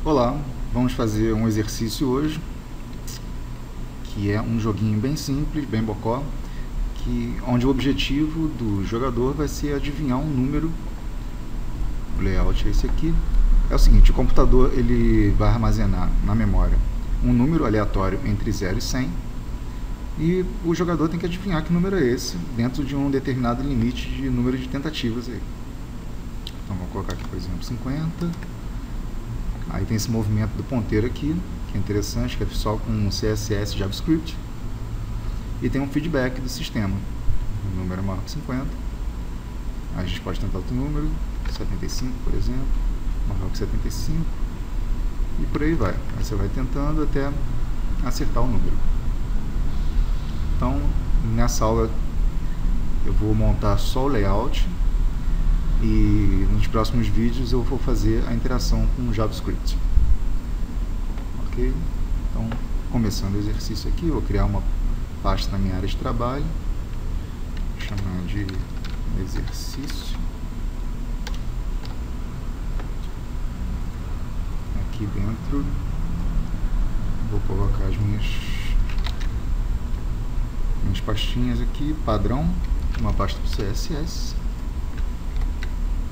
Olá, vamos fazer um exercício hoje, que é um joguinho bem simples, bem bocó, onde o objetivo do jogador vai ser adivinhar um número. O layout é esse aqui. É o seguinte, o computador ele vai armazenar na memória um número aleatório entre 0 e 100, e o jogador tem que adivinhar que número é esse, dentro de um determinado limite de número de tentativas aí. Então vou colocar aqui, por exemplo, 50. Aí tem esse movimento do ponteiro aqui, que é interessante, que é só com CSS JavaScript. E tem um feedback do sistema. O número é maior que 50. Aí a gente pode tentar outro número, 75, por exemplo, maior que 75. E por aí vai. Aí você vai tentando até acertar o número. Então, nessa aula eu vou montar só o layout, e nos próximos vídeos eu vou fazer a interação com o JavaScript. Ok? Então, começando o exercício aqui, eu vou criar uma pasta na minha área de trabalho, vou chamar de exercício. Aqui dentro vou colocar as minhas pastinhas aqui, padrão, uma pasta para o CSS,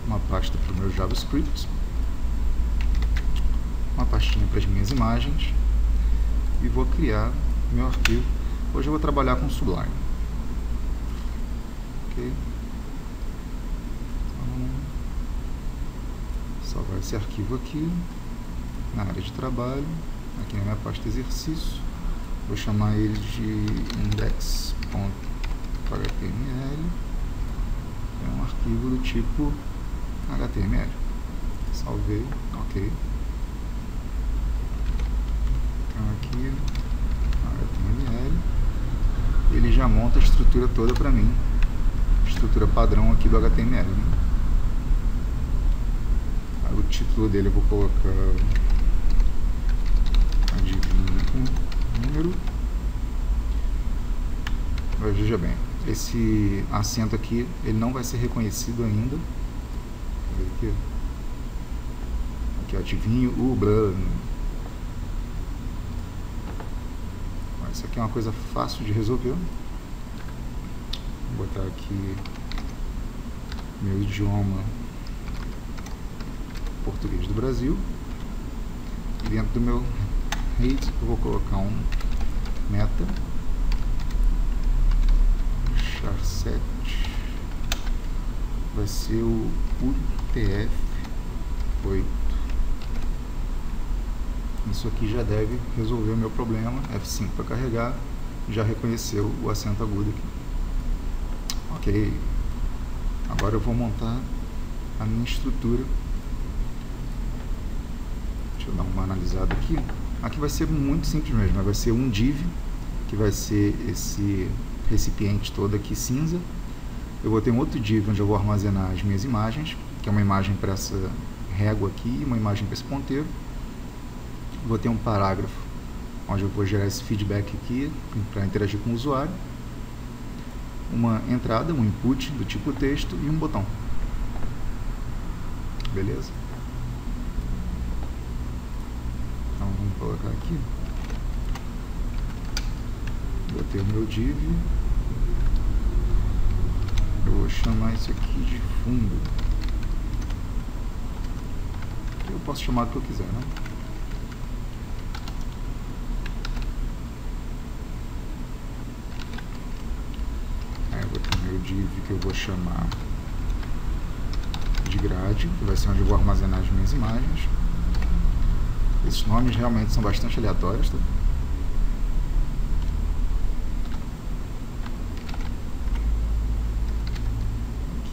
uma pasta para o meu JavaScript, uma pastinha para as minhas imagens, e vou criar meu arquivo. Hoje eu vou trabalhar com Sublime. Ok? Então, salvar esse arquivo aqui na área de trabalho, aqui na minha pasta exercício. Vou chamar ele de index.html. É um arquivo do tipo HTML. Salvei, ok. Então aqui, HTML. Ele já monta a estrutura toda para mim. Estrutura padrão aqui do HTML. Né? Aí, o título dele eu vou colocar adivinha um número. Mas veja bem, esse acento aqui ele não vai ser reconhecido ainda. Aqui, adivinho o blá. Isso aqui é uma coisa fácil de resolver. Vou botar aqui meu idioma português do Brasil. E dentro do meu head eu vou colocar um meta char7, vai ser o UTF-8. Isso aqui já deve resolver o meu problema. F5 para carregar, já reconheceu o acento agudo aqui. Ok, agora eu vou montar a minha estrutura. Deixa eu dar uma analisada aqui. Aqui vai ser muito simples mesmo, vai ser um div, que vai ser esse recipiente todo aqui cinza. Eu vou ter um outro div onde eu vou armazenar as minhas imagens, que é uma imagem para essa régua aqui e uma imagem para esse ponteiro. Vou ter um parágrafo onde eu vou gerar esse feedback aqui para interagir com o usuário, uma entrada, um input do tipo texto e um botão. Beleza? Então vamos colocar aqui. Vou ter o meu div. Eu vou chamar isso aqui de fundo. Eu posso chamar do que eu quiser, né? Aí eu vou ter o meu div que eu vou chamar de grade, que vai ser onde eu vou armazenar as minhas imagens. Esses nomes realmente são bastante aleatórios, tá?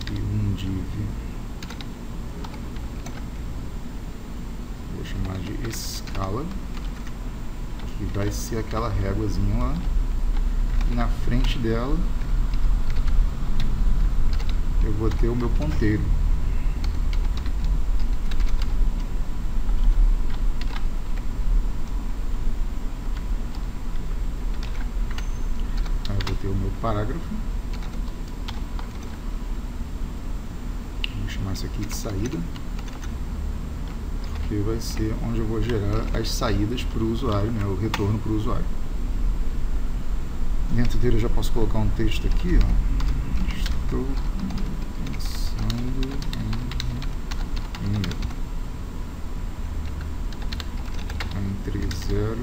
Aqui um div, vou chamar de escala, que vai ser aquela réguazinha lá, e na frente dela eu vou ter o meu ponteiro. Aí eu vou ter o meu parágrafo. Vou chamar isso aqui de saída. porque vai ser onde eu vou gerar as saídas para o usuário, né, o retorno para o usuário. Dentro dele eu já posso colocar um texto aqui, ó. Estou pensando em número entre 0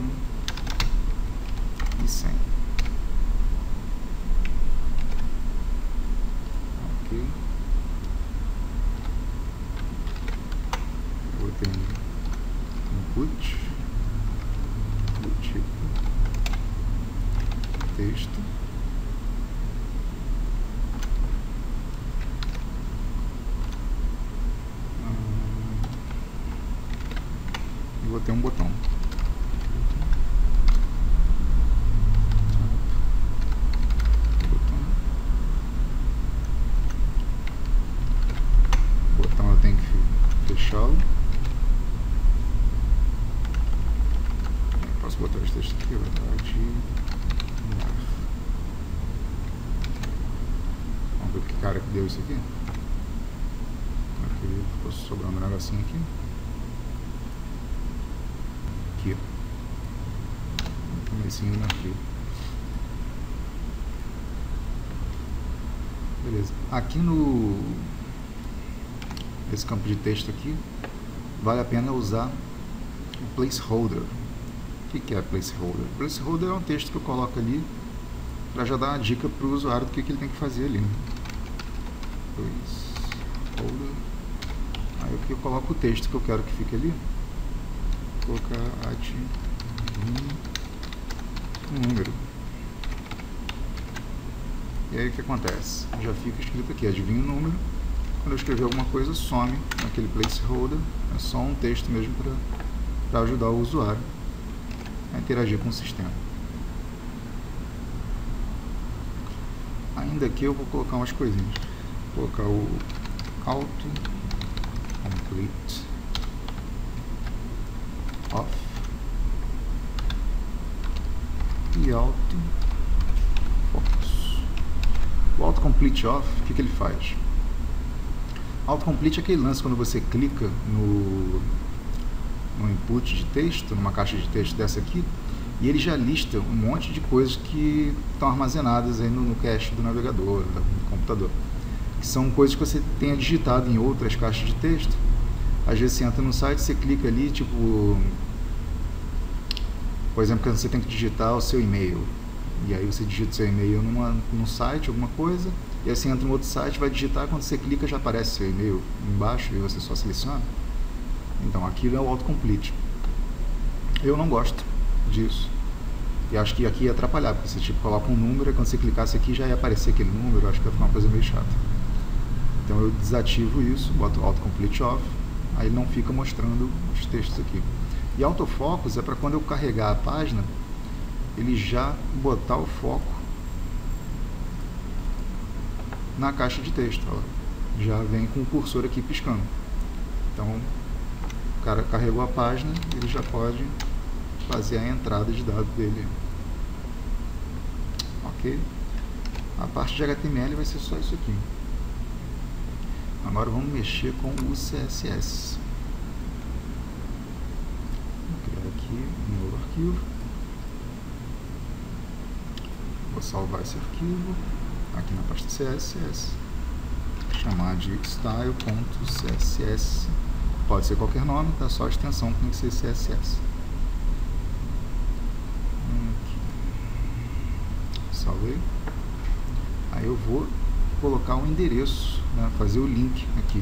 e 100. Ok. Vou ter input do tipo texto. E vou ter um botão. Botão eu tenho que fechá-lo. Posso botar esse texto aqui, vai dar de... Vamos ver que cara que deu isso aqui. Aqui, ficou sobrando um negocinho aqui. Aqui, ó. No comecinho do arquivo. Beleza. Aqui nesse campo de texto aqui, vale a pena usar o placeholder. O que é placeholder? Placeholder é um texto que eu coloco ali para já dar uma dica para o usuário do que ele tem que fazer ali. Placeholder. Aí aqui eu coloco o texto que eu quero que fique ali. Vou colocar um número. E aí o que acontece? Já fica escrito aqui, adivinha o número. Quando eu escrever alguma coisa, some naquele placeholder. É só um texto mesmo para ajudar o usuário a interagir com o sistema. Ainda aqui eu vou colocar umas coisinhas. Vou colocar o auto complete off e auto focus. O auto complete off, o que ele faz? Autocomplete é aquele lance quando você clica no input de texto, numa caixa de texto dessa aqui, e ele já lista um monte de coisas que estão armazenadas aí no cache do navegador, do computador. Que são coisas que você tenha digitado em outras caixas de texto. Às vezes você entra no site, você clica ali, tipo, por exemplo, quando você tem que digitar o seu e-mail. E aí você digita o seu e-mail num site, alguma coisa, e aí você entra no outro site, vai digitar, quando você clica já aparece seu e-mail embaixo e você só seleciona. Então aquilo é o autocomplete. Eu não gosto disso. E acho que aqui ia atrapalhar, porque você tipo, coloca um número e quando você clicasse aqui já ia aparecer aquele número, acho que vai ficar uma coisa meio chata. Então eu desativo isso, boto o autocomplete off, aí ele não fica mostrando os textos aqui. E autofocus é para quando eu carregar a página, ele já botar o foco na caixa de texto. Ó. Já vem com o cursor aqui piscando. Então, o cara carregou a página, ele já pode fazer a entrada de dados dele. Ok? A parte de HTML vai ser só isso aqui. Agora vamos mexer com o CSS. Vou criar aqui um novo arquivo. Vou salvar esse arquivo aqui na pasta CSS. Chamar de style.css. Pode ser qualquer nome, tá? Só a extensão tem que ser CSS. Aqui. Salvei. Aí eu vou colocar um endereço, né? Fazer o link aqui.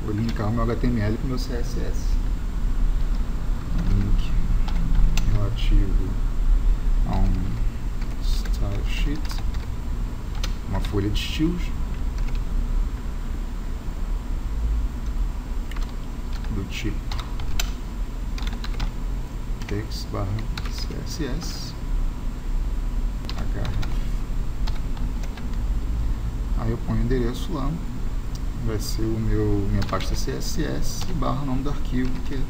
Vou linkar o meu HTML com o meu CSS. Link relativo a um style sheet, uma folha de estilos do tipo text/css href. Aí eu ponho o endereço lá, vai ser minha pasta CSS barra nome do arquivo, que é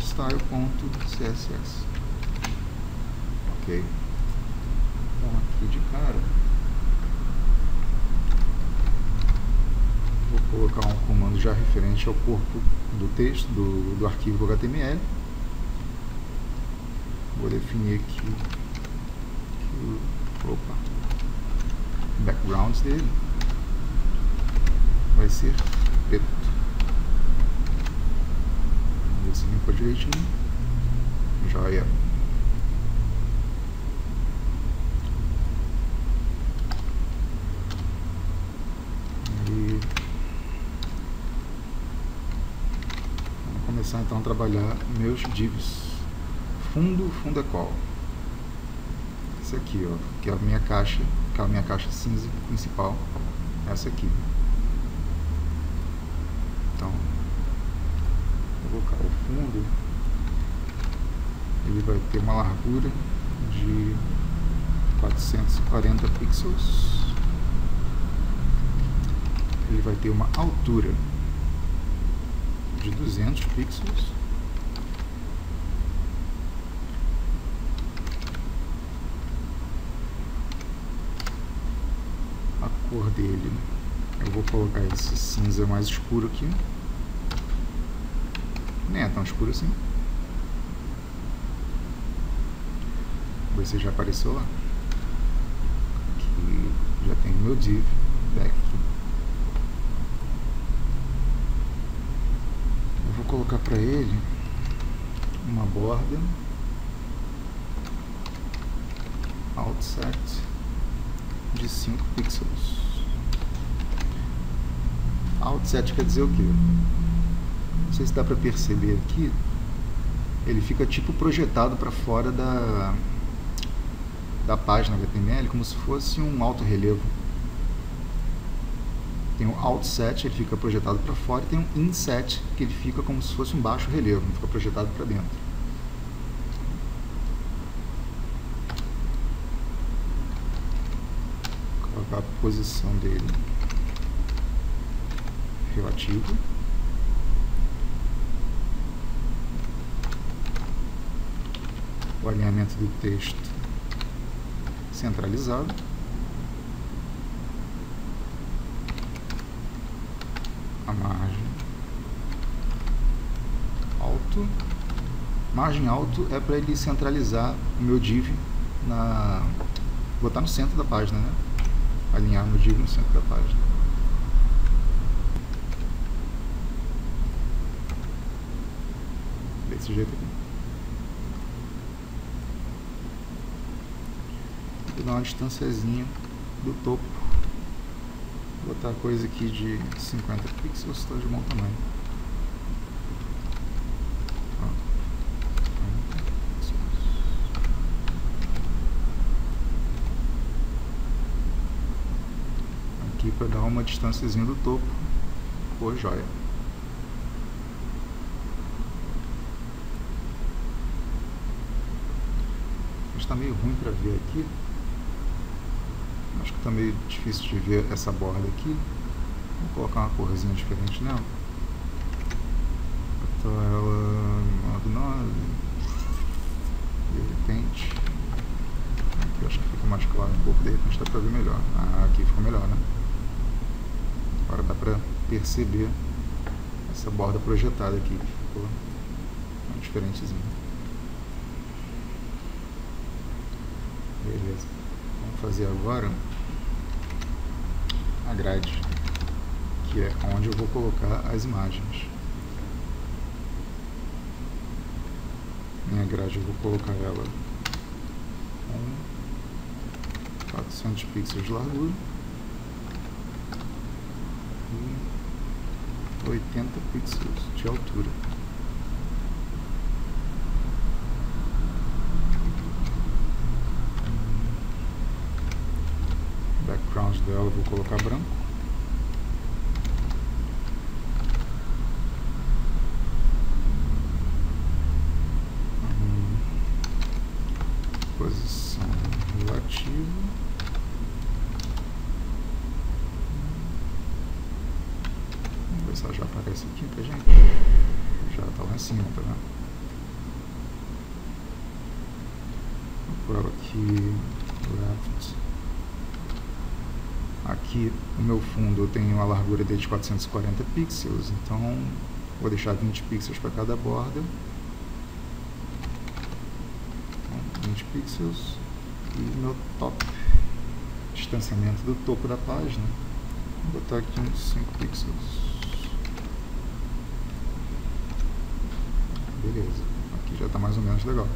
style.css. Ok. Então aqui de cara vou colocar um comando já referente ao corpo do texto, do arquivo HTML. Vou definir aqui o background dele vai ser preto. Vamos ver se limpa direitinho. Joia. E vamos começar então a trabalhar meus divs. Fundo é qual? Esse aqui, ó, que é a minha caixa, cinza principal, essa aqui. Então, vou colocar o fundo, ele vai ter uma largura de 440 pixels, ele vai ter uma altura de 200 pixels, a cor dele, eu vou colocar esse cinza mais escuro aqui, nem é tão escuro assim, vou ver se já apareceu lá, aqui já tem o meu div back aqui. Eu vou colocar para ele uma borda offset de 5 pixels. Offset quer dizer o quê? Não sei se dá para perceber aqui, ele fica tipo projetado para fora da página HTML, como se fosse um alto relevo. Tem o outset, ele fica projetado para fora, e tem um inset, que ele fica como se fosse um baixo relevo, fica projetado para dentro. Vou colocar a posição dele relativa. O alinhamento do texto centralizado. A margem alto. Margem alto é para ele centralizar o meu div botar no centro da página, né? Alinhar meu div no centro da página. Desse jeito aqui. Vou dar uma distanciazinha do topo. Vou botar coisa aqui de 50 pixels, está de bom tamanho. Aqui para dar uma distanciazinha do topo, cor joia. Está meio ruim para ver aqui. Acho que está meio difícil de ver essa borda aqui. Vou colocar uma corzinha diferente nela. Botar ela modo 9. De repente. Aqui acho que fica mais claro um pouco, de repente dá para ver melhor. Ah, aqui ficou melhor, né? Agora dá para perceber essa borda projetada aqui, que ficou diferentezinha. Beleza. Vamos fazer agora a grade, que é onde eu vou colocar as imagens. Minha grade eu vou colocar ela com 400 pixels de largura e 80 pixels de altura. Background dela eu vou colocar branco. Posição relativa. Vamos ver se ela já aparece aqui pra gente. Já tá lá em cima, tá vendo? Vou pôr ela aqui left. Aqui Aqui o meu fundo eu tenho a largura de 440 pixels, então vou deixar 20 pixels para cada borda. Então, 20 pixels. E meu top, distanciamento do topo da página, vou botar aqui uns 5 pixels. Beleza, aqui já está mais ou menos legal.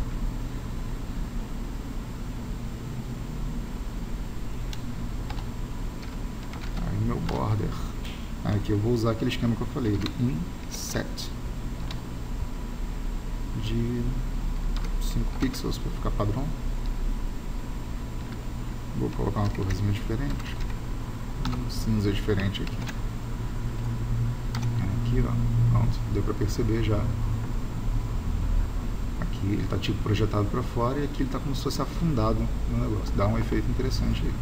Aí meu border, aqui eu vou usar aquele esquema que eu falei, do inset, de 5 pixels para ficar padrão. Vou colocar uma corzinha diferente, um cinza diferente aqui. Aqui, ó, pronto, deu para perceber já. Aqui ele está tipo projetado para fora e aqui ele está como se fosse afundado no negócio. Dá um efeito interessante aí.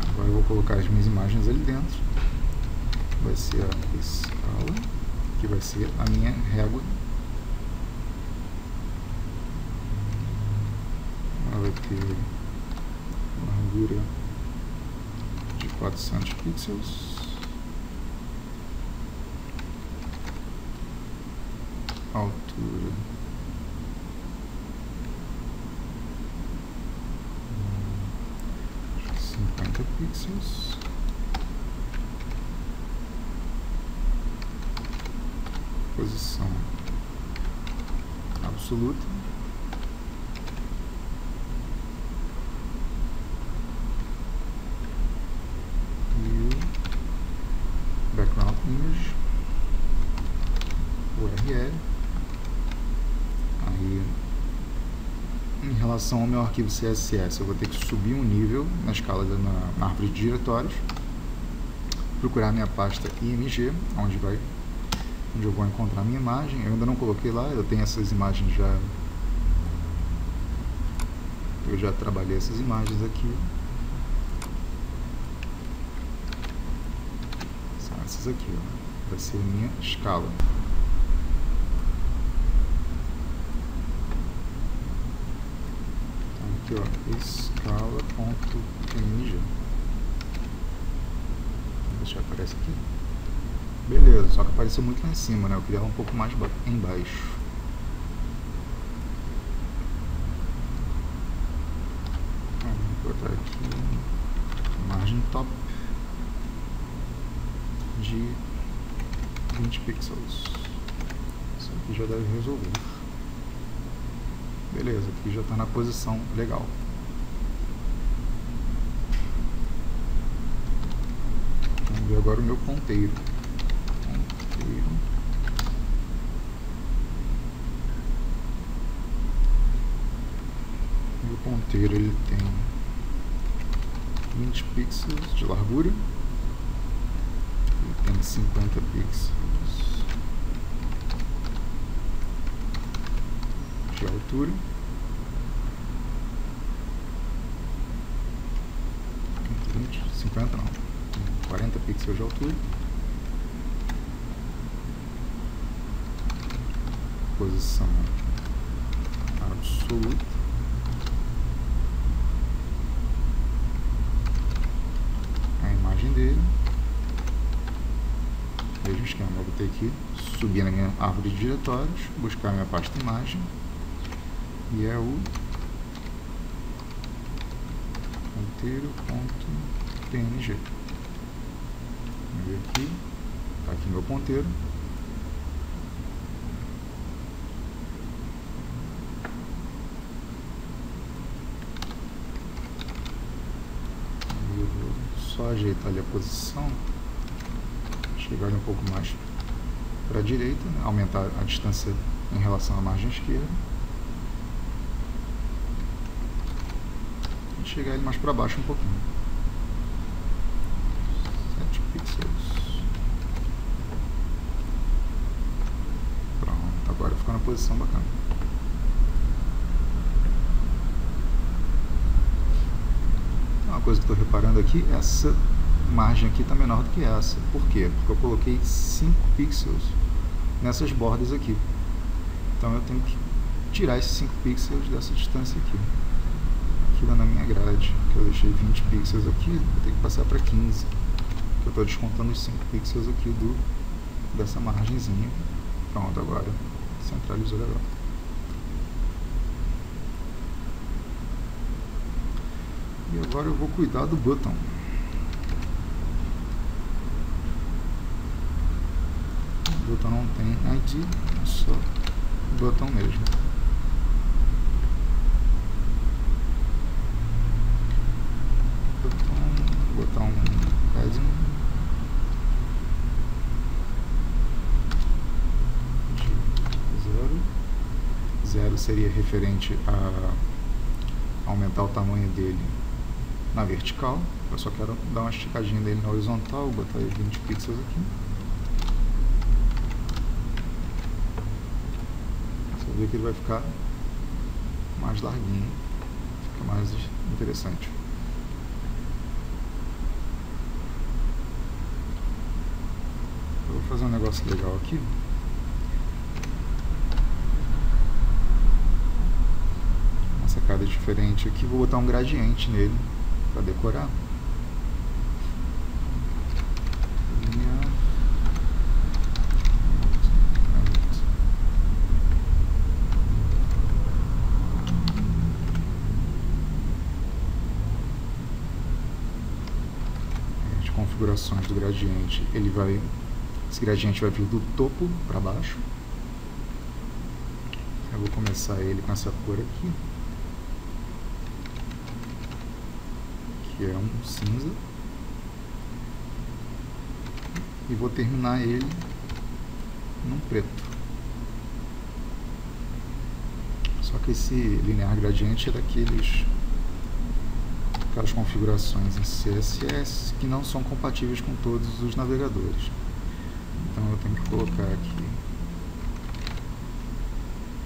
Agora eu vou colocar as minhas imagens ali dentro. Vai ser a escala, que vai ser a minha régua. Ela vai ter largura de 400 pixels, altura 50 pixels, posição absoluta, e background image, URL. Aí, em relação ao meu arquivo CSS, eu vou ter que subir um nível na escala na árvore de diretórios, procurar minha pasta img, onde eu vou encontrar minha imagem. Eu ainda não coloquei lá, eu tenho essas imagens já, eu já trabalhei essas imagens aqui. São essas aqui, ó. Vai ser a minha escala. Então, aqui, ó, escala.png. Vou deixar que aparece aqui. Beleza, só que apareceu muito lá em cima, né? Eu queria ela um pouco mais embaixo. Vou botar aqui margem top de 20 pixels. Isso aqui já deve resolver. Beleza, aqui já está na posição legal. Vamos ver agora o meu ponteiro. O ponteiro ele tem 20 pixels de largura, ele tem 50 pixels de altura, 50 não, 40 pixels de altura, posição absoluta, a imagem dele, mesmo esquema, eu vou ter que subir na minha árvore de diretórios, buscar a minha pasta imagem, e é o ponteiro.png. Vamos ver aqui, está aqui meu ponteiro. Eu vou só ajeitar ali a posição, chegar ali um pouco mais para a direita, né? Aumentar a distância em relação à margem esquerda. Chegar ele mais para baixo um pouquinho. 7 pixels. Pronto, agora ficou na posição bacana. Uma coisa que estou reparando aqui, essa margem aqui está menor do que essa. Por quê? Porque eu coloquei 5 pixels nessas bordas aqui. Então eu tenho que tirar esses 5 pixels dessa distância aqui. Aqui lá na minha grade, que eu deixei 20 pixels aqui, vou ter que passar para 15. Eu estou descontando os 5 pixels aqui dessa margenzinha. Pronto, agora centralizou legal. E agora eu vou cuidar do botão. O botão não tem ID, é só o botão mesmo. Botão padding. 0 seria referente a aumentar o tamanho dele na vertical. Eu só quero dar uma esticadinha dele na horizontal, botar aí 20 pixels aqui. Você vai ver que ele vai ficar mais larguinho, fica mais interessante. Eu vou fazer um negócio legal aqui. Uma sacada diferente aqui, vou botar um gradiente nele para decorar. As configurações do gradiente, esse gradiente vai vir do topo para baixo. Eu vou começar ele com essa cor aqui, que é um cinza, e vou terminar ele num preto. Só que esse linear gradiente é aquelas configurações em CSS que não são compatíveis com todos os navegadores. Então eu tenho que colocar aqui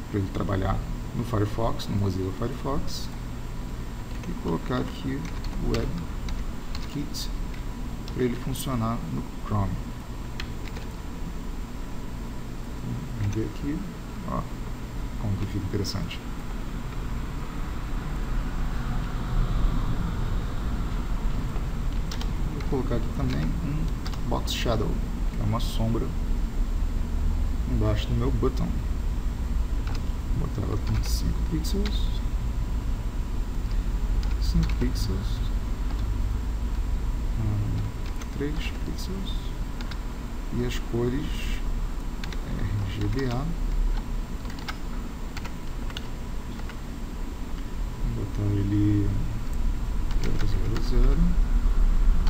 para ele trabalhar no Firefox, no Mozilla Firefox, e colocar aqui o WebKit para ele funcionar no Chrome. Vamos ver aqui, ó, como que fica interessante. Vou colocar aqui também um Box Shadow, que é uma sombra embaixo do meu botão. Vou botar ela com 5 pixels. 5 pixels. 3 pixels. E as cores RGBA. Vou botar ele 000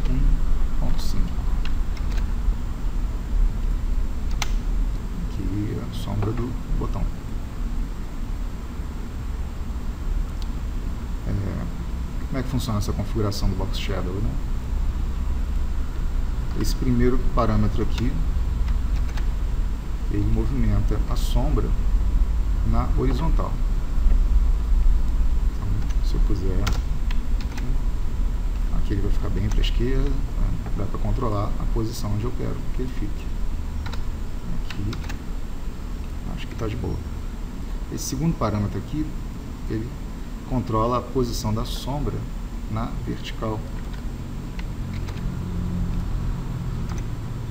1.5. Aqui a sombra do botão. Como é que funciona essa configuração do Box Shadow, né? Esse primeiro parâmetro aqui, ele movimenta a sombra na horizontal. Então, se eu puser aqui, ele vai ficar bem para a esquerda, dá para controlar a posição onde eu quero que ele fique. Aqui, acho que está de boa. Esse segundo parâmetro aqui, ele controla a posição da sombra na vertical.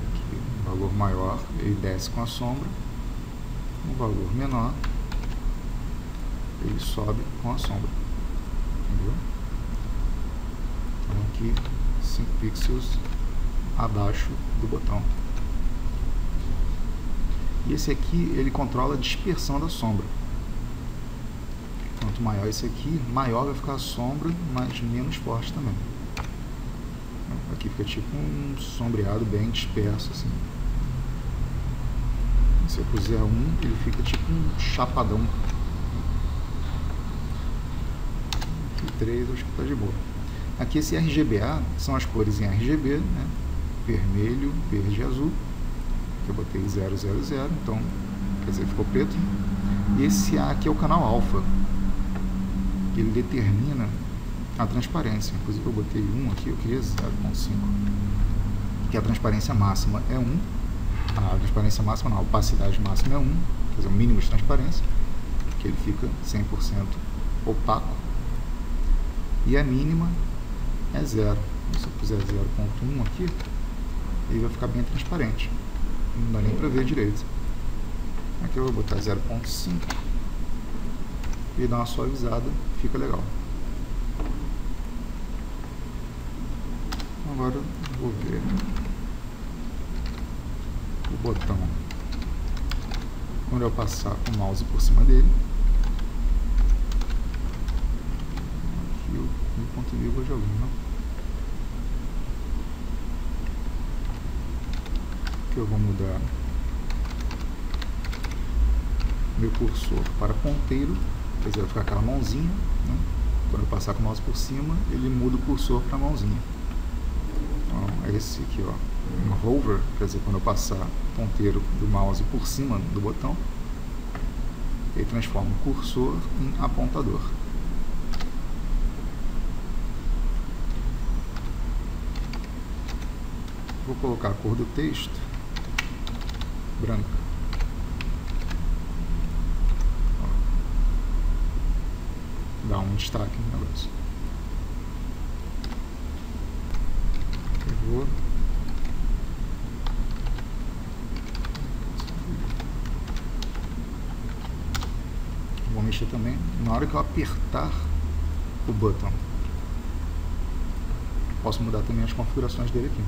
Aqui, um valor maior, ele desce com a sombra. Um valor menor, ele sobe com a sombra. Entendeu? Então aqui, 5 pixels abaixo do botão. E esse aqui, ele controla a dispersão da sombra. Quanto maior esse aqui, maior vai ficar a sombra, mas menos forte também. Aqui fica tipo um sombreado bem disperso, assim. Se eu puser 1, ele fica tipo um chapadão. Aqui 3, acho que tá de boa. Aqui esse RGBA são as cores em RGB, né? Vermelho, verde e azul. Que eu botei 000, então quer dizer, ficou preto. E esse A aqui é o canal alfa. Ele determina a transparência. Inclusive eu botei 1 aqui, eu queria 0.5, que a transparência máxima é 1, a transparência máxima, não, a opacidade máxima é 1, quer dizer, o mínimo de transparência, que ele fica 100% opaco, e a mínima é 0. Se eu puser 0.1 aqui, ele vai ficar bem transparente, não dá nem para ver direito. Aqui eu vou botar 0.5 e dar uma suavizada, fica legal. Agora eu vou ver o botão quando eu passar o mouse por cima dele. Aqui o ponto de vírgula já vi, não? Aqui eu vou mudar meu cursor para ponteiro, quer dizer, vai ficar aquela mãozinha, né? Quando eu passar com o mouse por cima, ele muda o cursor para a mãozinha. Então, é esse aqui, ó, um hover, quer dizer, quando eu passar o ponteiro do mouse por cima do botão, ele transforma o cursor em apontador. Vou colocar a cor do texto branca. Dá um destaque no negócio. Eu vou mexer também na hora que eu apertar o botão. Posso mudar também as configurações dele aqui.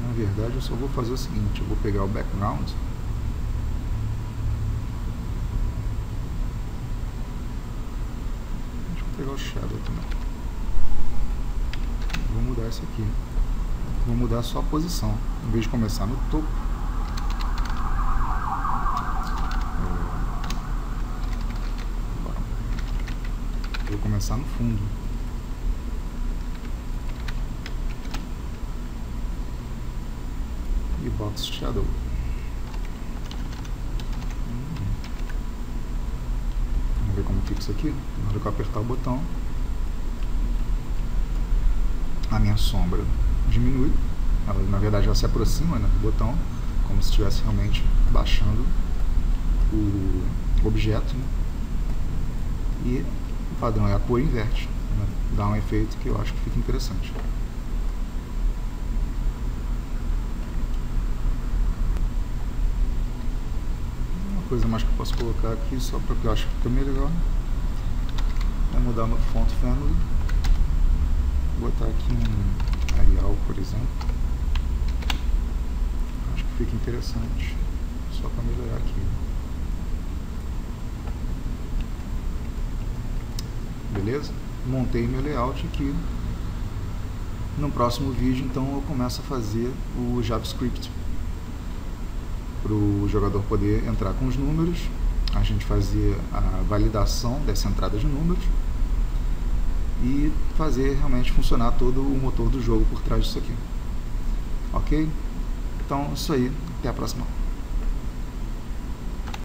Na verdade, eu só vou fazer o seguinte: eu vou pegar o background, deixa eu pegar o shadow também, vou mudar isso aqui, vou mudar só a posição, em vez de começar no topo, vou começar no fundo. E box shadow. Vamos ver como fica isso aqui. Na hora que eu apertar o botão, a minha sombra diminui. Ela, na verdade, ela se aproxima, né, do botão, como se estivesse realmente baixando o objeto, né? E o padrão é a cor inverte, né? Dá um efeito que eu acho que fica interessante. Coisa mais que eu posso colocar aqui, só porque eu acho que fica melhor, é mudar no font family, vou botar aqui um Arial, por exemplo. Acho que fica interessante, só para melhorar aqui. Beleza? Montei meu layout aqui. No próximo vídeo, então, eu começo a fazer o JavaScript para o jogador poder entrar com os números, a gente fazer a validação dessa entrada de números e fazer realmente funcionar todo o motor do jogo por trás disso aqui. Ok? Então, isso aí. Até a próxima.